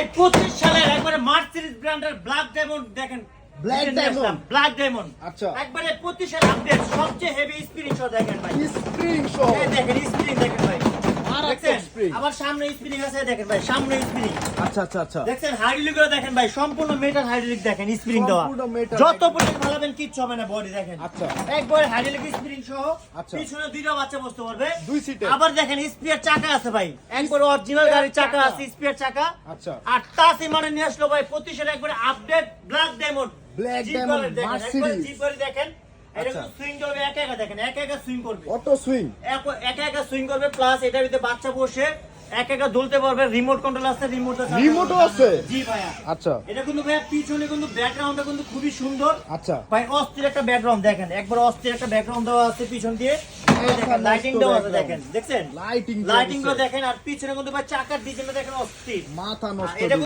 25 সালের একবারে মার্সিডিজ ব্র্যান্ডের ব্ল্যাক ডায়মন্ড দেখেন, ব্ল্যাক ডায়মন্ড আচ্ছা, একবারে 25 এর আপডেট সবচেয়ে হেভি স্প্রিং শট দেখেন ভাই, স্প্রিং শট এই দেখেন স্প্রিং দেখেন ভাই, দেখেন স্প্রিং আবার সামনে স্প্রিং আছে দেখেন ভাই, সামনে স্প্রিং। আচ্ছা আচ্ছা আচ্ছা, দেখেন হাইড্রোলিক গুলো দেখেন ভাই, সম্পূর্ণ মেটাল হাইড্রোলিক দেখেন, স্প্রিং দেওয়া, সম্পূর্ণ metal যত পর্যন্ত ভালাবেন কিচ্ছু হবে না, বডি দেখেন আচ্ছা, একবার হাইড্রোলিক স্প্রিং সহ, আচ্ছা। পিছনে দুইটা বাচ্চা বসতে পারবে, দুই সিটে। আবার দেখেন স্পিয়ার চাকা আছে ভাই, একবার অরিজিনাল গাড়ির চাকা আছে, স্পিয়ার চাকা। আচ্ছা, আর তাসি মানে নিয়ে আসলো ভাই 25 এর একবারে update black diamond, black jeep diamond গাড়ি দেখেন, একবার মার্সিডিজ জিপ গাড়ি দেখেন, এটা আচ্ছা। কিন্তু সুইং করবে একা একা, দেখেন একা একা সুইং করবে, অটো সুইং একা একা সুইং করবে, প্লাস এটার ভিতরে বাচ্চা বসে একা একা দুলতে পারবে, রিমোট কন্ট্রোল আছে, রিমোটও আছে? জি ভাইয়া। আচ্ছা এটা কিন্তু ভাইয়া পিছনে কিন্তু ব্যাকগ্রাউন্ডটা কিন্তু খুবই সুন্দর, আচ্ছা, ভাই অস্থির একটা ব্যাকগ্রাউন্ড দেখেন, একবার অস্থির একটা ব্যাকগ্রাউন্ড দেওয়া আছে পিছন দিয়ে, লাইটিং নষ্ট দেওয়া আছে background। দেখেন, দেখছেন লাইটিং লাইটিং গুলো দেখেন, আর পিছনে কিন্তু ভাই চাকার ডিজাইনটা দেখেন অস্থির, মাথা নষ্ট এটা